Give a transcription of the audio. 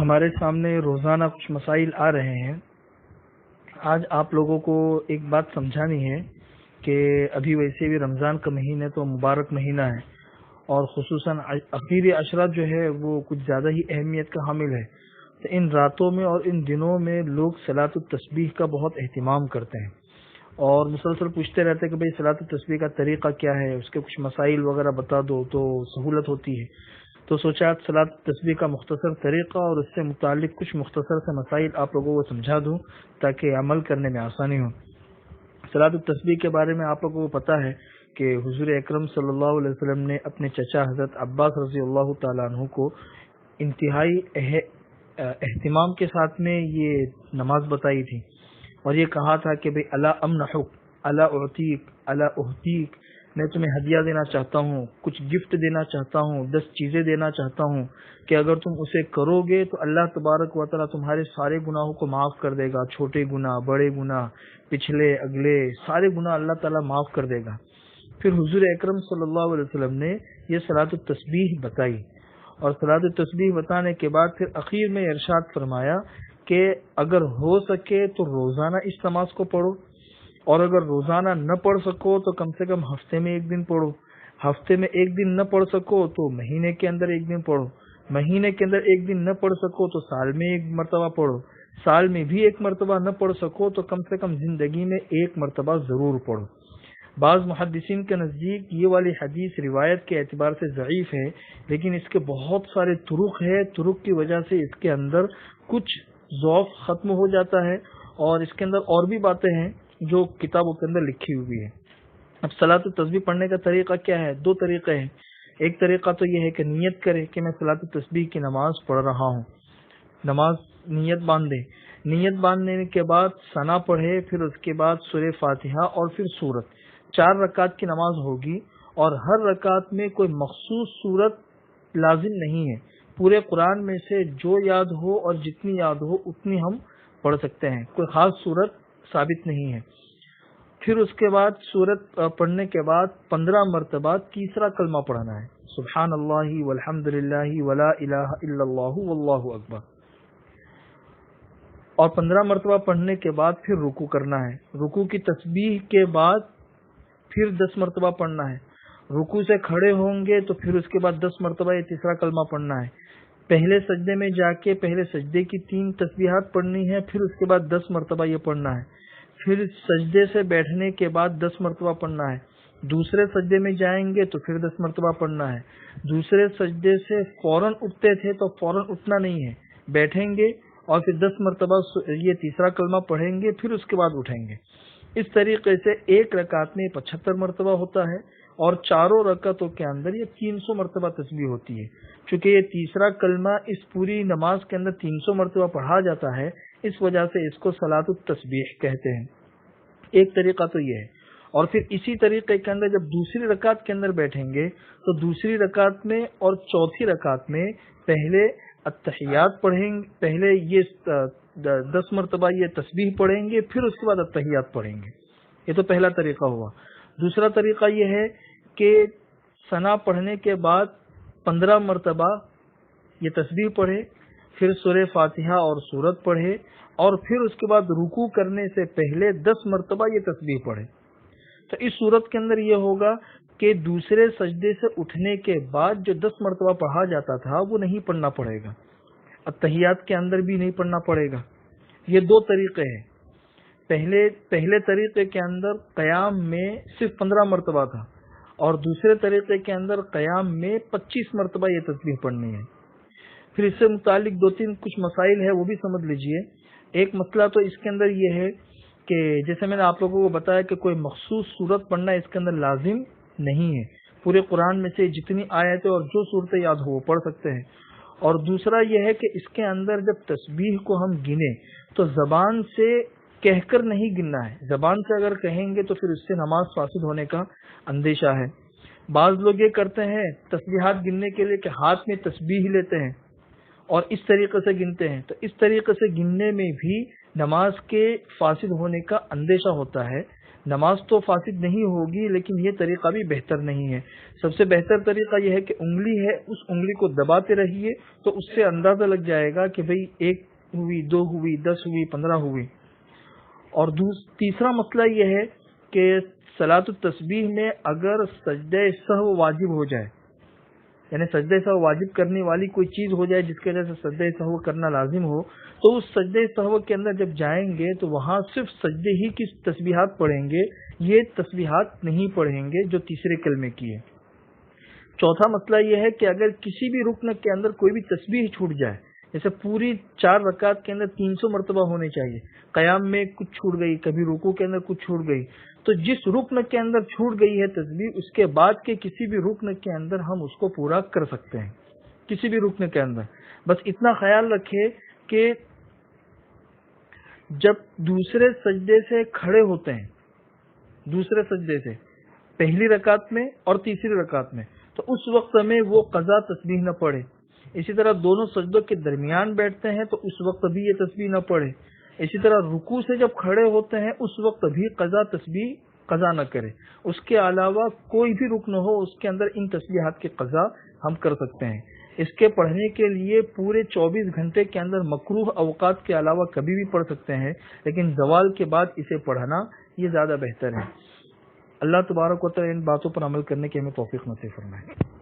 ہمارے سامنے روزانہ کچھ مسائل آ رہے ہیں۔ آج آپ لوگوں کو ایک بات سمجھانی ہے کہ ابھی ویسے بھی رمضان کا مہینہ تو مبارک مہینہ ہے، اور خصوصاً آخری عشرات جو ہے وہ کچھ زیادہ ہی اہمیت کا حامل ہے۔ تو ان راتوں میں اور ان دنوں میں لوگ صلاۃ التسبیح کا بہت اہتمام کرتے ہیں اور مسلسل پوچھتے رہتے ہیں کہ بھئی صلاۃ التسبیح کا طریقہ کیا ہے، اس کے کچھ مسائل وغیرہ بتا دو تو سہولت ہوتی ہے۔ تو سوچا آج صلاۃ التسبیح کا مختصر طریقہ اور اس سے متعلق کچھ مختصر سے مسائل آپ لوگوں کو سمجھا دوں تاکہ عمل کرنے میں آسانی ہو۔ صلاۃ التسبیح کے بارے میں آپ لوگوں کو پتہ ہے کہ حضور اکرم صلی اللہ علیہ وسلم نے اپنے چچا حضرت عباس رضی اللہ تعالیٰ عنہ کو انتہائی اہتمام کے ساتھ میں یہ نماز بتائی تھی، اور یہ کہا تھا کہ بھئی الا امنحک الا اعطیک الا اہدیک، میں تمہیں ہدیہ دینا چاہتا ہوں، کچھ گفٹ دینا چاہتا ہوں، 10 چیزیں دینا چاہتا ہوں کہ اگر تم اسے کرو گے تو اللہ تبارک و تعالیٰ تمہارے سارے گناہوں کو معاف کر دے گا، چھوٹے گناہ، بڑے گناہ، پچھلے اگلے سارے گناہ اللہ تعالیٰ معاف کر دے گا۔ پھر حضور اکرم صلی اللہ علیہ وسلم نے یہ صلاۃ التسبیح بتائی، اور صلاۃ التسبیح بتانے کے بعد پھر اخیر میں ارشاد فرمایا کہ اگر ہو سکے تو روزانہ اس نماز کو پڑھو، اور اگر روزانہ نہ پڑھ سکو تو کم سے کم ہفتے میں ایک دن پڑھو، ہفتے میں ایک دن نہ پڑھ سکو تو مہینے کے اندر ایک دن پڑھو، مہینے کے اندر ایک دن نہ پڑھ سکو تو سال میں ایک مرتبہ پڑھو، سال میں بھی ایک مرتبہ نہ پڑھ سکو تو کم سے کم زندگی میں ایک مرتبہ ضرور پڑھو۔ بعض محدثین کے نزدیک یہ والی حدیث روایت کے اعتبار سے ضعیف ہے، لیکن اس کے بہت سارے طرق ہیں، طرق کی وجہ سے اس کے اندر کچھ ذوق ختم ہو جاتا ہے، اور اس کے اندر اور بھی باتیں ہیں جو کتابوں کے اندر لکھی ہوئی ہے۔ اب صلاۃ التسبیح پڑھنے کا طریقہ کیا ہے؟ 2 طریقے ہیں۔ ایک طریقہ تو یہ ہے کہ نیت کرے کہ میں صلاۃ التسبیح کی نماز پڑھ رہا ہوں، نماز نیت باندھے، نیت باندھنے کے بعد ثنا پڑھے، پھر اس کے بعد سورہ فاتحہ اور پھر سورت، 4 رکعت کی نماز ہوگی، اور ہر رکعت میں کوئی مخصوص سورت لازم نہیں ہے، پورے قرآن میں سے جو یاد ہو اور جتنی یاد ہو اتنی ہم پڑھ سکتے ہیں، کوئی خاص سورت ثابت نہیں ہے۔ پھر اس کے بعد سورت پڑھنے کے بعد 15 مرتبہ تیسرا کلمہ پڑھنا ہے، سبحان اللہ والحمد للہ ولا الہ الا اللہ واللہ اکبر، اور 15 مرتبہ پڑھنے کے بعد پھر رکوع کرنا ہے، رکوع کی تسبیح کے بعد پھر 10 مرتبہ پڑھنا ہے، رکوع سے کھڑے ہوں گے تو پھر اس کے بعد 10 مرتبہ یہ تیسرا کلمہ پڑھنا ہے، پہلے سجدے میں جا کے پہلے سجدے کی 3 تسبیحات پڑھنی ہے، پھر اس کے بعد 10 مرتبہ یہ پڑھنا ہے، پھر سجدے سے بیٹھنے کے بعد 10 مرتبہ پڑھنا ہے، دوسرے سجدے میں جائیں گے تو پھر 10 مرتبہ پڑھنا ہے، دوسرے سجدے سے فوراً اٹھتے تھے تو فوراً اٹھنا نہیں ہے، بیٹھیں گے اور پھر 10 مرتبہ یہ تیسرا کلمہ پڑھیں گے، پھر اس کے بعد اٹھیں گے۔ اس طریقے سے ایک رکعت میں 75 مرتبہ ہوتا ہے، اور چاروں رکعتوں کے اندر یہ 300 مرتبہ تسبیح ہوتی ہے۔ چونکہ یہ تیسرا کلمہ اس پوری نماز کے اندر 300 مرتبہ پڑھا جاتا ہے، اس وجہ سے اس کو صلاۃ التسبیح کہتے ہیں۔ ایک طریقہ تو یہ ہے، اور پھر اسی طریقے کے اندر جب دوسری رکعت کے اندر بیٹھیں گے تو دوسری رکعت میں اور چوتھی رکعت میں پہلے التحیات پڑھیں گے، پہلے یہ 10 مرتبہ یہ تسبیح پڑھیں گے، پھر اس کے بعد التحیات پڑھیں گے۔ یہ تو پہلا طریقہ ہوا۔ دوسرا طریقہ یہ ہے کہ ثنا پڑھنے کے بعد 15 مرتبہ یہ تسبیح پڑھے، پھر سورہ فاتحہ اور سورت پڑھے، اور پھر اس کے بعد رکوع کرنے سے پہلے 10 مرتبہ یہ تسبیح پڑھے۔ تو اس صورت کے اندر یہ ہوگا کہ دوسرے سجدے سے اٹھنے کے بعد جو 10 مرتبہ پڑھا جاتا تھا وہ نہیں پڑھنا پڑے گا، التحیات کے اندر بھی نہیں پڑھنا پڑے گا۔ یہ 2 طریقے ہیں۔ پہلے طریقے کے اندر قیام میں صرف 15 مرتبہ تھا، اور دوسرے طریقے کے اندر قیام میں 25 مرتبہ یہ تسبیح پڑھنی ہے۔ پھر اس سے متعلق 2-3 کچھ مسائل ہے، وہ بھی سمجھ لیجئے۔ ایک مسئلہ تو اس کے اندر یہ ہے کہ جیسے میں نے آپ لوگوں کو بتایا کہ کوئی مخصوص صورت پڑھنا اس کے اندر لازم نہیں ہے، پورے قرآن میں سے جتنی آیتیں اور جو صورتیں یاد ہو وہ پڑھ سکتے ہیں۔ اور دوسرا یہ ہے کہ اس کے اندر جب تسبیح کو ہم گنیں تو زبان سے کہہ کر نہیں گننا ہے، زبان سے اگر کہیں گے تو پھر اس سے نماز فاسد ہونے کا اندیشہ ہے۔ بعض لوگ یہ کرتے ہیں تسبیحات گننے کے لیے کہ ہاتھ میں تسبیح لیتے ہیں اور اس طریقے سے گنتے ہیں، تو اس طریقے سے گننے میں بھی نماز کے فاسد ہونے کا اندیشہ ہوتا ہے۔ نماز تو فاسد نہیں ہوگی، لیکن یہ طریقہ بھی بہتر نہیں ہے۔ سب سے بہتر طریقہ یہ ہے کہ انگلی ہے، اس انگلی کو دباتے رہیے تو اس سے اندازہ لگ جائے گا کہ بھئی 1 ہوئی، 2 ہوئی، 10 ہوئی، 15 ہوئی۔ اور تیسرا مسئلہ یہ ہے کہ صلاۃ التسبیح میں اگر سجدہ سہو واجب ہو جائے، یعنی سجدہ سہو واجب کرنے والی کوئی چیز ہو جائے جس کی وجہ سے سجدہ سہو کرنا لازم ہو، تو اس سجدہ سہو کے اندر جب جائیں گے تو وہاں صرف سجدے ہی کی تسبیحات پڑھیں گے، یہ تسبیحات نہیں پڑھیں گے جو تیسرے کلمے کی ہے۔ چوتھا مسئلہ یہ ہے کہ اگر کسی بھی رکن کے اندر کوئی بھی تسبیح چھوٹ جائے، جیسے پوری 4 رکعت کے اندر 300 مرتبہ ہونے چاہیے، قیام میں کچھ چھوٹ گئی، کبھی رکوع کے اندر کچھ چھوٹ گئی، تو جس رکن کے اندر چھوٹ گئی ہے تسبیح، اس کے بعد کے کسی بھی رکن کے اندر ہم اس کو پورا کر سکتے ہیں، کسی بھی رکن کے اندر۔ بس اتنا خیال رکھے کہ جب دوسرے سجدے سے کھڑے ہوتے ہیں، دوسرے سجدے سے پہلی رکعت میں اور تیسری رکعت میں، تو اس وقت میں وہ قضا تسبیح نہ پڑھے۔ اسی طرح دونوں سجدوں کے درمیان بیٹھتے ہیں تو اس وقت بھی یہ تسبیح نہ پڑھے۔ اسی طرح رکوع سے جب کھڑے ہوتے ہیں اس وقت بھی قضا تسبیح قضا نہ کرے۔ اس کے علاوہ کوئی بھی رکن ہو اس کے اندر ان تسبیحات کی قضا ہم کر سکتے ہیں۔ اس کے پڑھنے کے لیے پورے 24 گھنٹے کے اندر مکروہ اوقات کے علاوہ کبھی بھی پڑھ سکتے ہیں، لیکن زوال کے بعد اسے پڑھنا یہ زیادہ بہتر ہے۔ اللہ تبارک و تعالی ان باتوں پر عمل کرنے کی ہمیں توفیق نصیب فرمائے۔